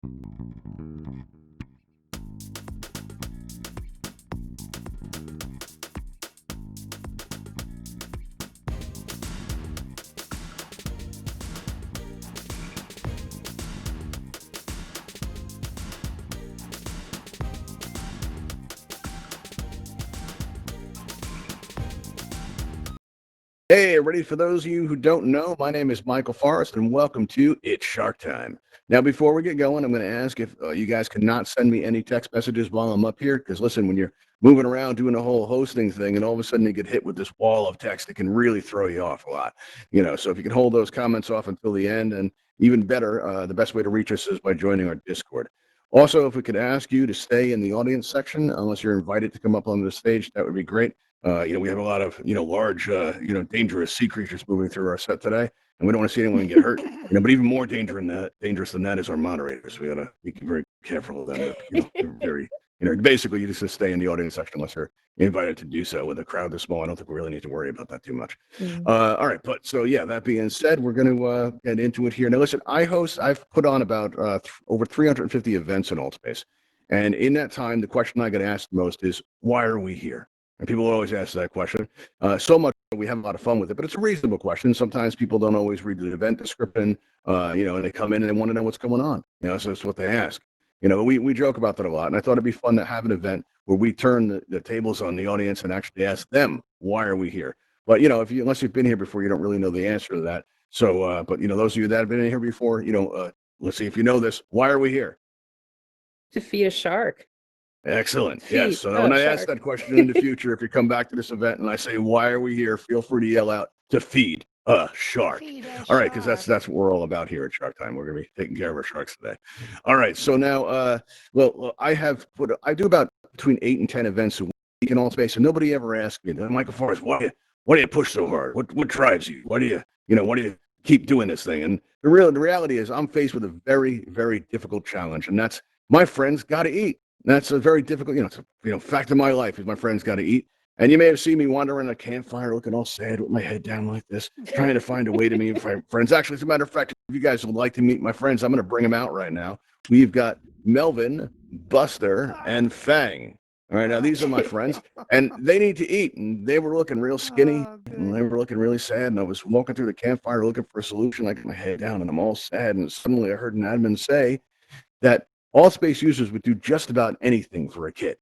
Hey, everybody, for those of you who don't know, my name is Michael Forrest, and welcome to It's Shark Time. Now, before we get going, I'm going to ask if you guys cannot send me any text messages while I'm up here, because listen, when you're moving around doing a whole hosting thing, and all of a sudden you get hit with this wall of text, it can really throw you off a lot. So if you can hold those comments off until the end, and even better, the best way to reach us is by joining our Discord. Also, if we could ask you to stay in the audience section, unless you're invited to come up on the stage, that would be great. We have a lot of, large, dangerous sea creatures moving through our set today, and we don't want to see anyone get hurt. But even more dangerous than that is our moderators. We got to be very careful of them. They're very, basically you just stay in the audience section unless you're invited to do so. With a crowd this small, I don't think we really need to worry about that too much. All right, but so yeah, that being said, we're going to get into it here. Now, listen, I've put on about over 350 events in Altspace, and in that time, the question I get asked most is, why are we here? And people always ask that question. So much that we have a lot of fun with it, but it's a reasonable question. Sometimes people don't always read the event description, and they come in and they want to know what's going on. So that's what they ask. We joke about that a lot, and I thought it'd be fun to have an event where we turn the tables on the audience and actually ask them, why are we here? But unless you've been here before, you don't really know the answer to that. So, but those of you that have been in here before, let's see if you know this. Why are we here? To feed a shark. Excellent. Yes. So when I ask that question in the future, if you come back to this event and I say, why are we here? Feel free to yell out, to feed a shark. All right, because that's what we're all about here at Shark Time. We're going to be taking care of our sharks today. All right. So now, I do about between 8 and 10 events a week in Altspace, and nobody ever asks me, Michael Forrest, why do you push so hard? What drives you? Why do you keep doing this thing? And the reality is I'm faced with a very, very difficult challenge, and that's my friends got to eat. That's a very difficult, it's a fact of my life is my friends got to eat. And you may have seen me wander around a campfire looking all sad with my head down like this, trying to find a way to meet my friends. Actually, as a matter of fact, if you guys would like to meet my friends, I'm going to bring them out right now. We've got Melvin, Buster, and Fang. All right, now these are my friends, and they need to eat, and they were looking real skinny, and they were looking really sad, and I was walking through the campfire looking for a solution. I got my head down, and I'm all sad, and suddenly I heard an admin say that Altspace users would do just about anything for a kit.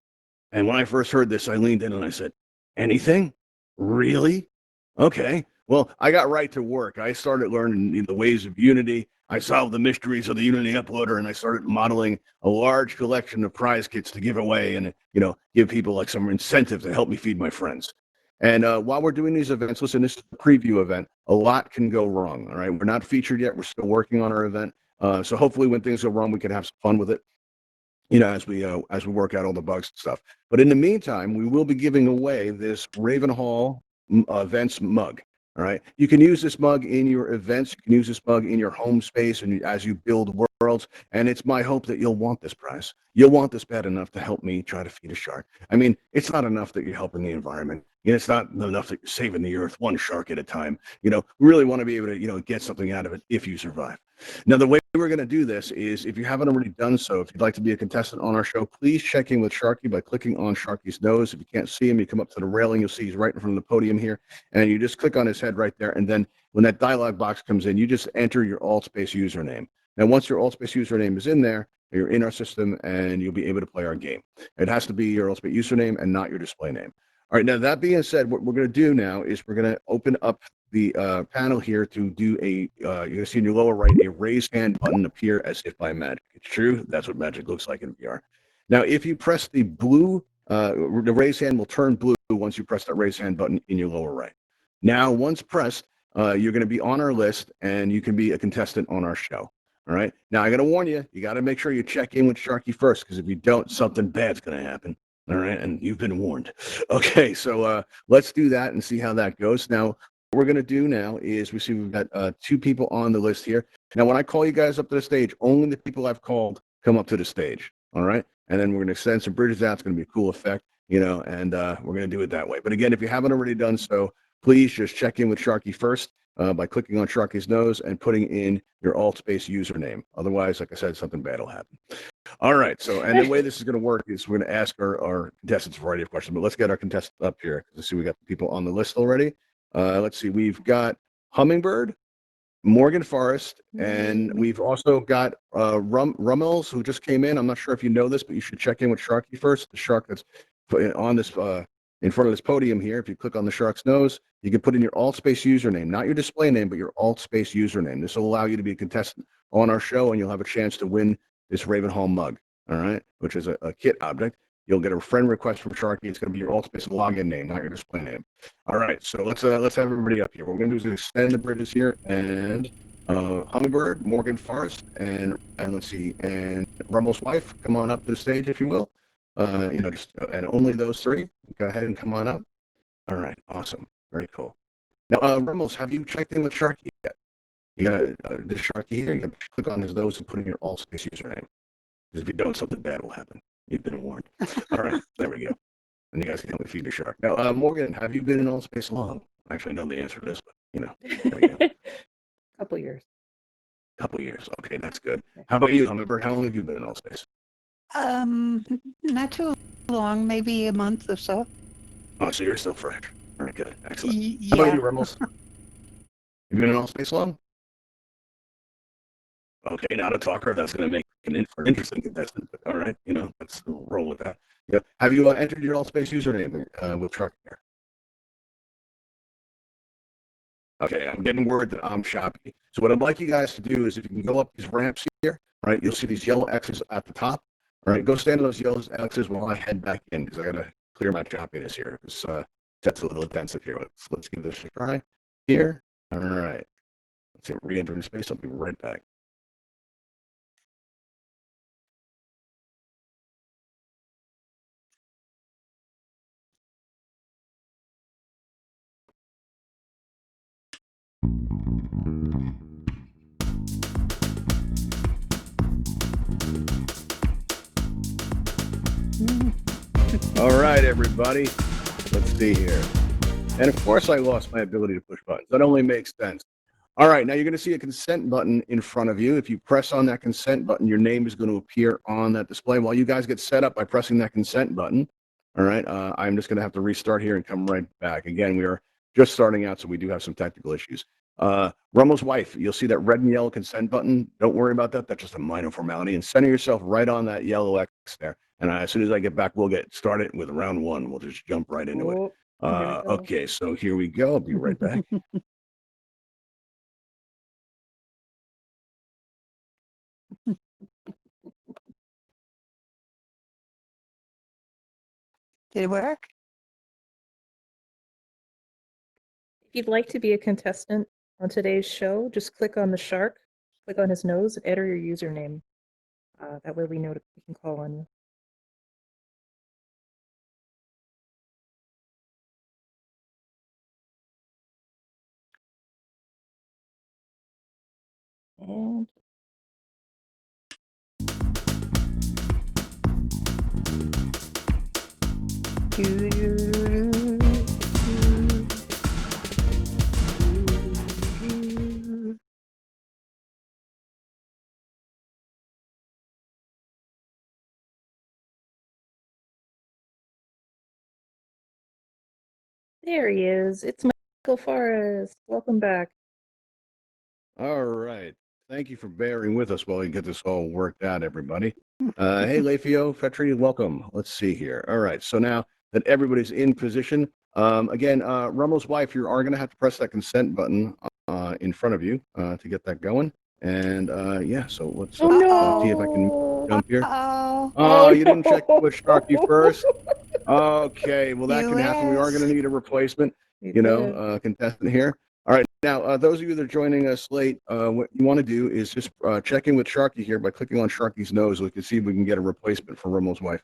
And when I first heard this, I leaned in and I said, anything? Really? Okay. Well, I got right to work. I started learning the ways of Unity. I solved the mysteries of the Unity uploader, and I started modeling a large collection of prize kits to give away and, give people like some incentive to help me feed my friends. And while we're doing these events, listen, this is a preview event. A lot can go wrong. All right. We're not featured yet. We're still working on our event. So hopefully when things go wrong, we can have some fun with it, as we work out all the bugs and stuff. But in the meantime, we will be giving away this Ravenhall Events mug. All right. You can use this mug in your events. You can use this mug in your home space and as you build worlds. And it's my hope that you'll want this prize. You'll want this bad enough to help me try to feed a shark. I mean, it's not enough that you're helping the environment. It's not enough that you're saving the earth one shark at a time. We really want to be able to, get something out of it if you survive. Now, the way we're going to do this is, if you haven't already done so, if you'd like to be a contestant on our show, please check in with Sharky by clicking on Sharky's nose. If you can't see him, you come up to the railing, you'll see he's right in front of the podium here, and you just click on his head right there, and then when that dialog box comes in, you just enter your Altspace username. Now, once your Altspace username is in there, you're in our system, and you'll be able to play our game. It has to be your Altspace username and not your display name. All right, now that being said, what we're going to do now is we're going to open up the panel here to do you're going to see in your lower right, a raise hand button appear as if by magic. It's true. That's what magic looks like in VR. Now, if you press the blue, the raise hand will turn blue once you press that raise hand button in your lower right. Now, once pressed, you're going to be on our list and you can be a contestant on our show. All right. Now, I got to warn you, you got to make sure you check in with Sharky first, because if you don't, something bad's going to happen. All right. And you've been warned. Okay. So let's do that and see how that goes. Now, what we're going to do now is we've got 2 people on the list here. Now, when I call you guys up to the stage, only the people I've called come up to the stage. All right. And then we're going to send some bridges out. It's going to be a cool effect, and we're going to do it that way. But again, if you haven't already done so, please just check in with Sharky first by clicking on Sharky's nose and putting in your AltspaceVR username. Otherwise, like I said, something bad will happen. All right. So, and the way this is going to work is we're going to ask our contestants a variety of questions, but let's get our contestants up here. Let's see, we got the people on the list already. Let's see, we've got Hummingbird, Morgan Forrest, and we've also got Rummels, who just came in. I'm not sure if you know this, but you should check in with Sharky first. The shark that's on this in front of this podium here. If you click on the shark's nose, you can put in your AltspaceVR username, not your display name, but your AltspaceVR username. This will allow you to be a contestant on our show, and you'll have a chance to win this Ravenhall mug, all right, which is a kit object. You'll get a friend request from Sharky. It's going to be your AltspaceVR login name, not your display name. All right, so let's have everybody up here. What we're going to do is extend the bridges here, and Hummingbird, Morgan Forrest, and let's see, and Rummel's wife, come on up to the stage if you will. And only those three. Go ahead and come on up. All right, awesome, very cool. Now, Rummels, have you checked in with Sharky yet? You got this Sharky here. You got to click on his nose and put in your AltspaceVR username. Because if you don't, something bad will happen. You've been warned. All right, there we go. And you guys can help me feed the shark. Now, Morgan, have you been in AltspaceVR long? Actually, I know the answer to this, but there we go. Couple years. Couple years. Okay, that's good. How about you, Hummingbird? How long have you been in AltspaceVR? Not too long, maybe a month or so. Oh, so you're still fresh. Very good. Excellent. Yeah. How about you, Rummels? You been in AltspaceVR long? Okay, not a talker. That's going to make an interesting contestant. But all right, let's roll with that. Yeah. Have you entered your AltspaceVR username with Truck here? Okay, I'm getting word that I'm shoppy. So what I'd like you guys to do is if you can go up these ramps here, right, you'll see these yellow X's at the top. All right, go stand on those yellow X's while I head back in because I got to clear my choppiness here. That's a little intensive here. Let's give this a try here. All right. Let's see, re-enter in space. I'll be right back. All right, everybody. Let's see here. And of course, I lost my ability to push buttons. That only makes sense. All right, now you're going to see a consent button in front of you. If you press on that consent button, your name is going to appear on that display. While you guys get set up by pressing that consent button, all right, I'm just going to have to restart here and come right back. Again, we are just starting out, so we do have some technical issues. Rummel's wife, you'll see that red and yellow consent button. Don't worry about that. That's just a minor formality. And center yourself right on that yellow X there. And as soon as I get back, we'll get started with round one. We'll just jump right into it. Okay, so here we go. I'll be right back. Did it work? If you'd like to be a contestant on today's show, just click on the shark, click on his nose, and enter your username. That way we know we can call on you. And there he is. It's Michael Forrest. Welcome back. All right. Thank you for bearing with us while we get this all worked out, everybody. Hey, Leifio, Fetri, welcome. Let's see here. All right. So now that everybody's in position, again, Rummel's wife, you are going to have to press that consent button in front of you to get that going. And yeah, so let's see if I can jump here. Oh, you didn't check with Sharky first? Okay, well, that can happen. We are going to need a replacement, contestant here. All right, now, those of you that are joining us late, what you want to do is just check in with Sharky here by clicking on Sharky's nose. We can see if we can get a replacement for Rummel's wife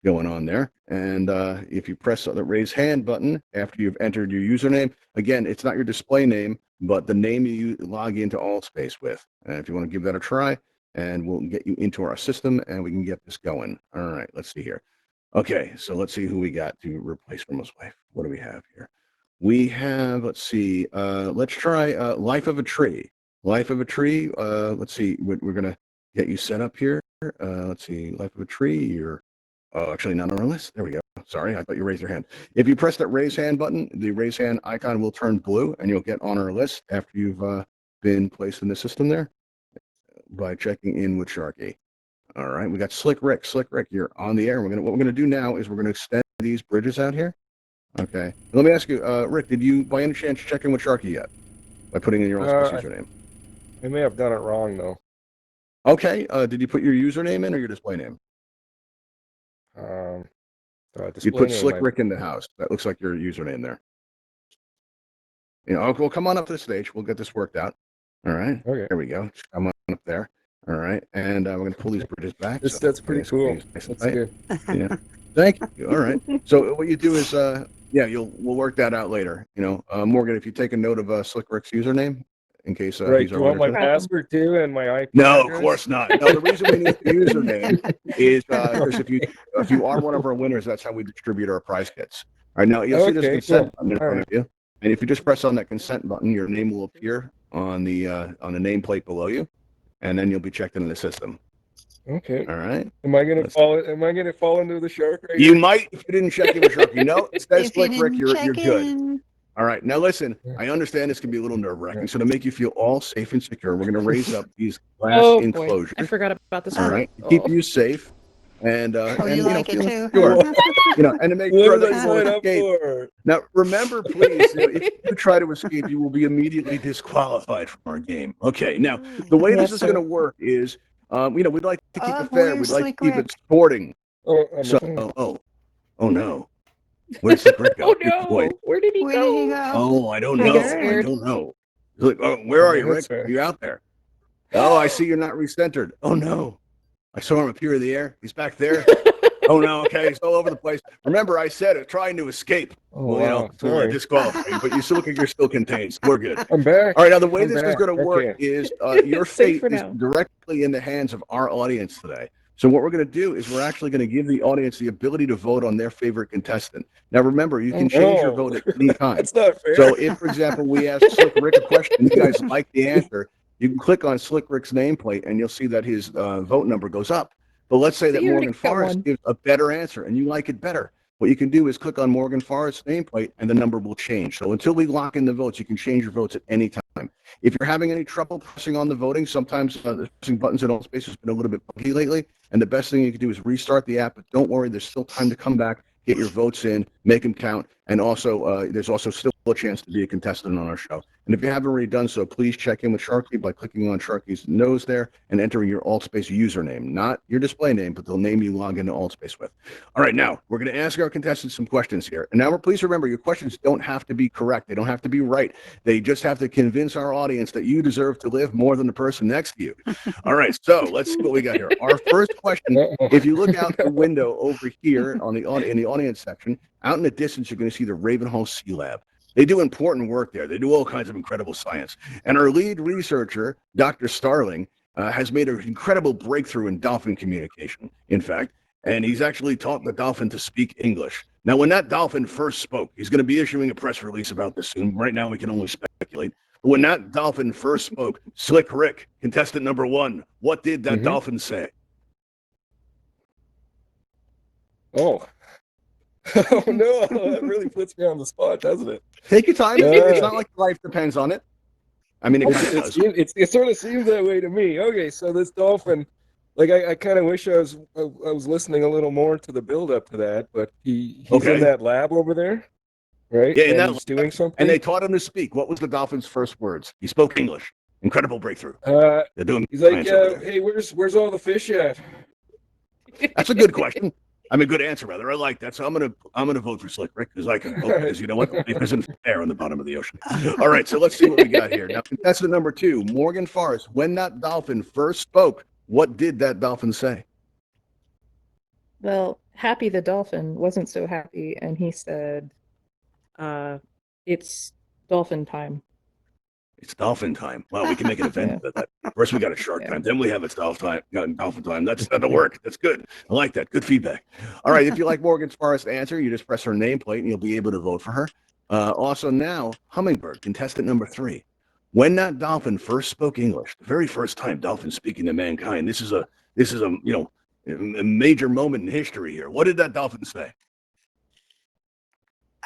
going on there. And if you press the raise hand button after you've entered your username, again, it's not your display name, but the name you log into AltspaceVR with. And if you want to give that a try, and we'll get you into our system and we can get this going. All right, let's see here. Okay, so let's see who we got to replace Rummel's wife. What do we have here? we have, let's see, let's try Life of a Tree. Life of a Tree. Let's see, we're going to get you set up here. Let's see, Life of a Tree. You're actually not on our list. There we go. Sorry, I thought you raised your hand. If you press that raise hand button, the raise hand icon will turn blue and you'll get on our list after you've been placed in the system there by checking in with Sharky. All right, we got Slick Rick. Slick Rick, you're on the air. What we're gonna do now is we're gonna extend these bridges out here. Okay. Let me ask you, Rick, did you by any chance check in with Sharky yet? By putting in your own username? I may have done it wrong though. Okay. Did you put your username in or your display name? You put Slick Rick in the house. That looks like your username there. You know, well, come on up to the stage. We'll get this worked out. All right. Okay. There we go. Just come on up there. All right. And we're going to pull these bridges back. That's pretty cool. That's good. Yeah. Thank you. All right. So what you do is, we'll work that out later. You know, Morgan, if you take a note of Slick Rick's username in case right. he's Do you want my password too and my IP No, address? of course not. No, the reason we need the username is because if you are one of our winners, that's how we distribute our prize kits. All right. Now you'll see this consent button in front of you, and if you just press on that consent button, your name will appear on the nameplate below you, and then you'll be checked into the system. Okay. All right. Am I gonna fall into the shark right You here? might if you didn't check in with Sharky. No, it says If you Slick Rick, didn't you're check good. in. All right. Now listen, I understand this can be a little nerve-wracking. So to make you feel all safe and secure, we're going to raise up these glass Oh boy, enclosures. I forgot about this. All right. To keep you safe and Oh, and you like it feel too? secure. You know, and to make What sure did that I you won't sign up escape. for? Now, remember, please, if you try to escape, you will be immediately disqualified from our game. Okay. Now, the way this Yes, is sir. going to work is, we'd like to keep Oh, it fair. where's We'd like Slick to keep Rick? it sporting. Oh, So, oh no. Where's Slick Rick go? Oh Good boy. no! Where did he Where go? did he go? Oh, I don't I know. get I scared. don't know. He's like, oh, where are you, Rick? That's fair. Are you out there? Oh, I see you're not recentered. Oh no. I saw him appear in the air. He's back there. Oh no, okay, he's all over the place. Remember, I said it, trying to escape. Oh, Well, wow. to Sorry. disqualify you, but you still look like you're still contained. So we're good. I'm back. All right, now the way I'm this is back. going to work Okay. is your Safe fate for is now. directly in the hands of our audience today. So what we're going to do is we're actually going to give the audience the ability to vote on their favorite contestant. Now remember, you can change your vote at any time. That's not fair. So if, for example, we ask Slick Rick a question, and you guys like the answer, you can click on Slick Rick's nameplate, and you'll see that his vote number goes up. But let's say So that you already Morgan got Forrest one. gives a better answer, and you like it better. What you can do is click on Morgan Forrest's nameplate, and the number will change. So until we lock in the votes, you can change your votes at any time. If you're having any trouble pressing on the voting, sometimes the pressing buttons in Altspace has been a little bit buggy lately. And the best thing you can do is restart the app. But don't worry, there's still time to come back, get your votes in, make them count. And also, there's also still a chance to be a contestant on our show. And if you haven't already done so, please check in with Sharky by clicking on Sharky's nose there and entering your Altspace username, not your display name, but the name you log into Altspace with. All right, now we're going to ask our contestants some questions here. And now please remember, your questions don't have to be correct. They don't have to be right. They just have to convince our audience that you deserve to live more than the person next to you. All right, so let's see what we got here. Our first question, if you look out the window over here in the audience section, out in the distance, you're going to see the Ravenhall Sea Lab. They do important work there. They do all kinds of incredible science. And our lead researcher, Dr. Starling, has made an incredible breakthrough in dolphin communication, in fact. And he's actually taught the dolphin to speak English. Now, when that dolphin first spoke, he's going to be issuing a press release about this soon. Right now, we can only speculate. But when that dolphin first spoke, Slick Rick, contestant number 1, what did that dolphin say? Oh. Oh no, that really puts me on the spot, doesn't it? Take your time. It's not like life depends on it. I mean, it sort of seems that way to me. Okay, so this dolphin, like I kind of wish I was listening a little more to the build up to that, but he's in that lab over there, right? Yeah, and he's doing something. And they taught him to speak. What was the dolphin's first words? He spoke English. Incredible breakthrough. They're doing. He's like, hey, where's all the fish at? That's a good question. I mean, good answer, rather. I like that. So I'm gonna vote for Slick Rick because I can vote because you know what? Life isn't fair on the bottom of the ocean. All right, so let's see what we got here. Now, contestant number 2, Morgan Forrest. When that dolphin first spoke, what did that dolphin say? Well, Happy the dolphin wasn't so happy, and he said, "It's dolphin time." It's dolphin time. Wow, we can make an event of that. First, we got a shark time. Then we have it's dolphin time. That'll work. That's good. I like that. Good feedback. All right. If you like Morgan Forrest's answer, you just press her nameplate and you'll be able to vote for her. Also now, Hummingbird, contestant number 3. When that dolphin first spoke English, the very first time dolphins speaking to mankind, this is a a major moment in history here. What did that dolphin say?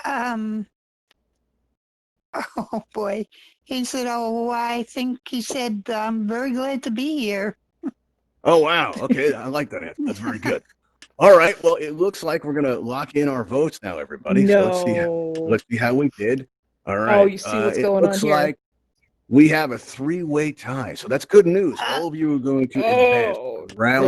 Um, oh boy. He said, oh, I think he said, I'm very glad to be here. Oh, wow. Okay, I like that answer. That's very good. All right. Well, it looks like we're gonna lock in our votes now, everybody. So No. let's see how we did. All right. Oh, you see what's it going on looks here. like we have a 3-way tie. So that's good news. All of you are going to advance Oh, round.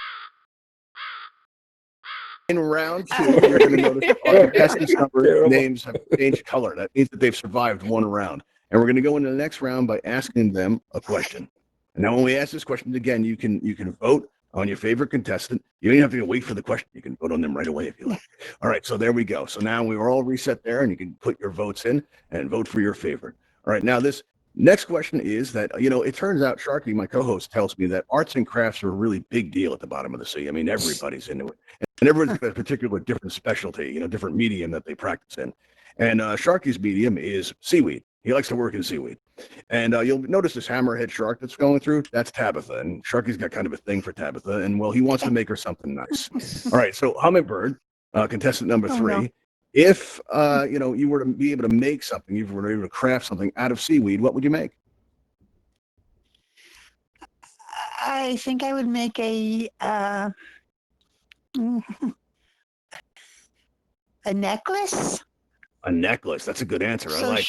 In round 2, you're going to notice our contestants' number Terrible. names have changed color. That means that they've survived one round. And we're going to go into the next round by asking them a question. And now when we ask this question again, you can vote on your favorite contestant. You don't even have to wait for the question. You can vote on them right away if you like. All right, so there we go. So now we are all reset there, and you can put your votes in and vote for your favorite. All right, now this next question is that, it turns out Sharky, my co-host, tells me that arts and crafts are a really big deal at the bottom of the sea. I mean, everybody's into it. And everyone's got a particular different specialty, different medium that they practice in. And Sharky's medium is seaweed. He likes to work in seaweed. And you'll notice this hammerhead shark that's going through, that's Tabitha. And Sharky's got kind of a thing for Tabitha. And, well, he wants to make her something nice. All right, so Hummingbird, contestant number 3. no. If, you were to be able to make something, you were able to craft something out of seaweed, what would you make? I think I would make a necklace. A necklace. That's a good answer. I So like that.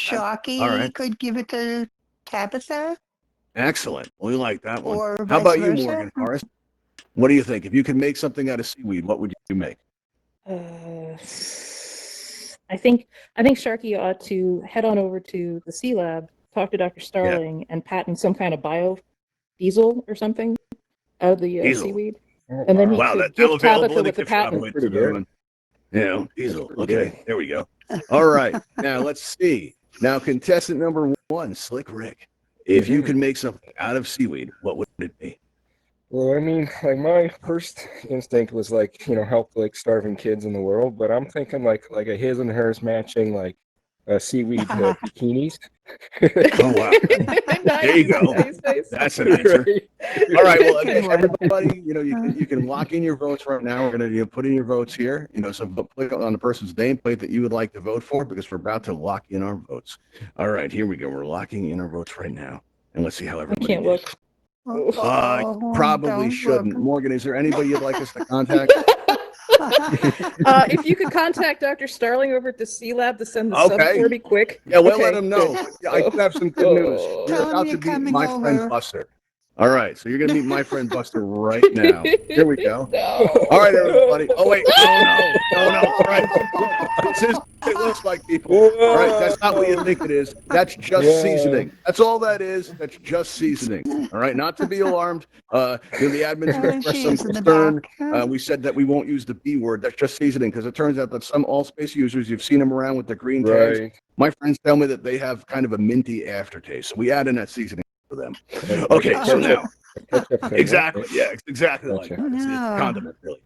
Sharky All right. could give it to Tabitha. Excellent. We like that one. Or How vice about you, versa. Morgan Forrest? What do you think? If you could make something out of seaweed, what would you make? I think Sharky ought to head on over to the Sea Lab, talk to Dr. Starling, and patent some kind of biodiesel or something out of the Diesel. seaweed. And then he Wow, could that's give available Tabitha in with the gift shop. patent. Wait, Pretty good. diesel. Pretty Okay, good. there we go. All right, now let's see. Now, contestant number 1, Slick Rick. If you could make something out of seaweed, what would it be? Well, I mean, like my first instinct was like, help like starving kids in the world, but I'm thinking like a his and hers matching like seaweed bikinis. Oh, wow. There you go. Nice. That's an answer. Right? All right, well, Good one. everybody, you can lock in your votes right now. We're going to put in your votes here. So click on the person's nameplate that you would like to vote for because we're about to lock in our votes. All right, here we go. We're locking in our votes right now. And let's see how I everybody can't did. look. Probably Don't shouldn't. look. Morgan, is there anybody you'd like us to contact? If you could contact Dr. Starling over at the Sea Lab to send the Okay. sub for me quick. Yeah, we'll Okay, let him know. good. Yeah, I do have some good news. Oh. You're Tell him about you're to meet coming my friend over. Buster. All right, so you're going to meet my friend Buster right now. Here we go. No. All right, everybody. Oh, wait. No. All right. This is what it looks like, people. All right, that's not what you think it is. That's just Yeah. seasoning. That's all that is. That's just seasoning. All right, not to be alarmed. The admins expressed some Cheers in the concern. back. We said that we won't use the B word. That's just seasoning because it turns out that some AltspaceVR users, you've seen them around with the green tags. Right. My friends tell me that they have kind of a minty aftertaste. So we add in that seasoning for them. Okay, so now. Exactly. Yeah, it's exactly like Gotcha. that. It's No. condiment, really.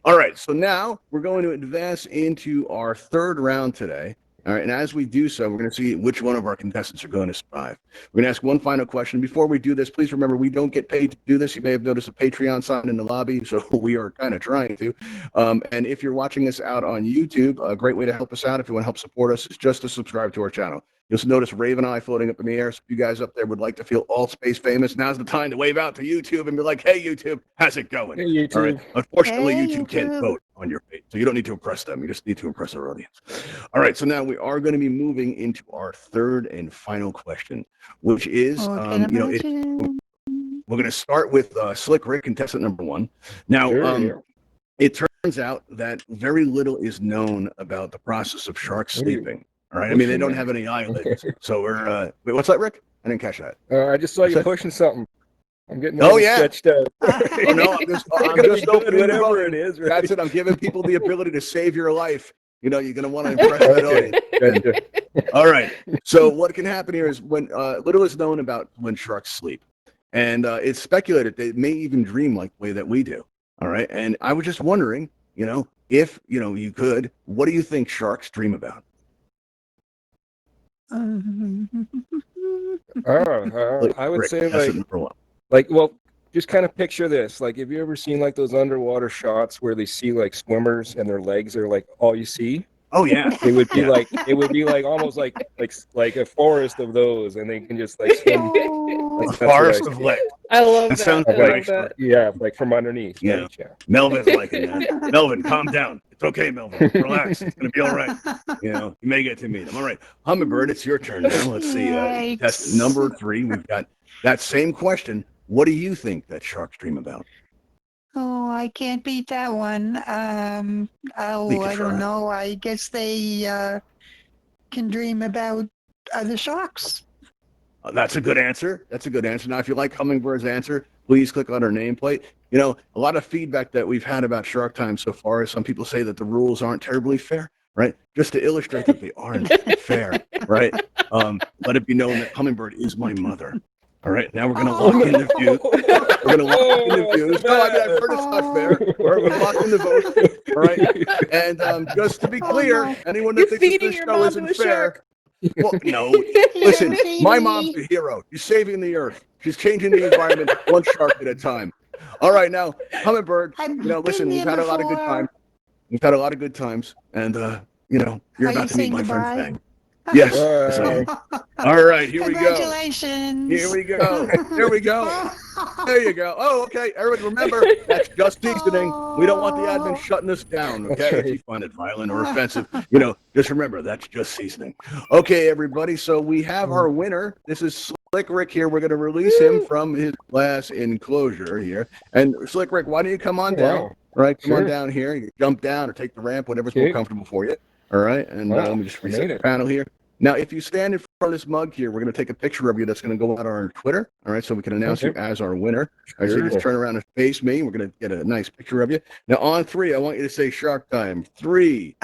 All right, so now we're going to advance into our 3rd round today. All right, and as we do so, we're going to see which one of our contestants are going to survive. We're going to ask one final question. Before we do this, please remember we don't get paid to do this. You may have noticed a Patreon sign in the lobby, so we are kind of trying to. And if you're watching this out on YouTube, a great way to help us out, if you want to help support us, is just to subscribe to our channel. You'll notice Raven Eye floating up in the air. So if you guys up there would like to feel all space famous, now's the time to wave out to YouTube and be like, hey, YouTube, how's it going? Hey, YouTube. All right. Unfortunately, Hey, YouTube can't YouTube. vote on your page, so you don't need to impress them. You just need to impress our audience. All right. So now we are going to be moving into our 3rd and final question, which is, we're going to start with Slick Rick, contestant number 1. Now, Sure. it turns out that very little is known about the process of sharks What do you- sleeping. All right. I mean, they don't have any eyelids. So we're, wait, what's that, Rick? I didn't catch that. I just saw you pushing something. I'm getting Oh, a little yeah. sketched out. Oh, no, I'm just It's gonna be good, opening the whatever button. it is. Right? That's it. I'm giving people the ability to save your life. You're going to want to impress that audience. Gotcha. All right. So what can happen here is when little is known about when sharks sleep. And it's speculated they may even dream like the way that we do. All right. And I was just wondering, if, you could, what do you think sharks dream about? I would Rick, say contestant number one. well, just kind of picture this. Like, have you ever seen like those underwater shots where they see like swimmers and their legs are like all you see? Oh yeah. It would be Yeah. like almost like a forest of those, and they can just like swim. Oh, A That's what I forest see. of legs. I love That that. sounds I great. love that. Yeah, like from underneath. Yeah. Right? Yeah. Melvin's liking that. Melvin, calm down. It's okay, Melvin. Relax. It's gonna be all right. You know, you may get to meet him. All right. Hummingbird, it's your turn now. Let's see. Test Yikes. number 3. We've got that same question. What do you think that sharks dream about? Oh, I can't beat that one. You I can don't try. know. I guess they can dream about other sharks. That's a good answer. That's a good answer. Now, if you like Hummingbird's answer, please click on her nameplate. You know, a lot of feedback that we've had about Shark Time so far is some people say that the rules aren't terribly fair, right? Just to illustrate that they aren't fair, right? Let it be known that Hummingbird is my mother. All right, now we're going to lock in the views. We're going to lock in the views. No, I mean, I've heard it's not fair. We're going to lock in the votes, all right? And just to be clear, no. anyone You're that thinks that feeding this your show mom to isn't a fair, shark. well, no. Listen, my mom's a hero. She's saving the earth. She's changing the environment one shark at a time. All right, now, Hummingbird, I've you know, listen, been we've there had a lot of good before. times. We've had a lot of good times. And, you know, you're Are about you to meet saying my friend goodbye? Fang. Yes, yes, I am. All right, here we go. Congratulations. Here we go. Here we go. There you go. Oh, okay. Everybody, remember, that's just seasoning. We don't want the admin shutting us down, That's okay? right. If you find it violent or offensive, you know, just remember, that's just seasoning. Okay, everybody. So we have our winner. This is Slick Rick here. We're going to release him from his glass enclosure here. And Slick Rick, why don't you come on down? Wow. All right, come on Sure. down here. You jump down or take the ramp, whatever's more Okay. comfortable for you. All right, and Wow, let me just I reset made the it. panel here. Now, if you stand in front of this mug here, we're going to take a picture of you that's going to go out on our Twitter. All right, so we can announce you Okay. as our winner. All right, so you Sure. just turn around and face me. We're going to get a nice picture of you. Now, on 3, I want you to say Shark Time. 3,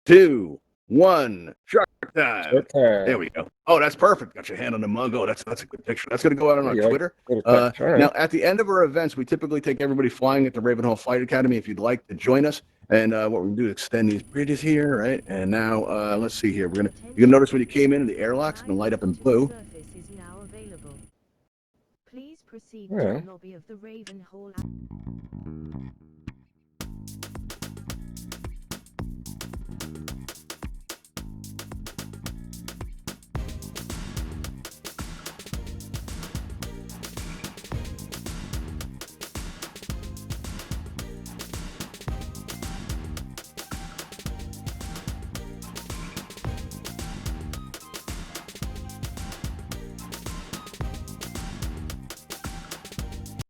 2, 1, Shark Time. Shark time. There we go. Oh, that's perfect. Got your hand on the mug. Oh, that's a good picture. That's going to go out on our Yeah, Twitter. little touch. All right. Now, at the end of our events, we typically take everybody flying at the Ravenhall Flight Academy. If you'd like to join us, and what we're gonna do is extend these bridges here, right? And now, let's see here. You're gonna notice when you came in, the airlock's gonna light up in blue. Please proceed Yeah. to the lobby of the Ravenhall.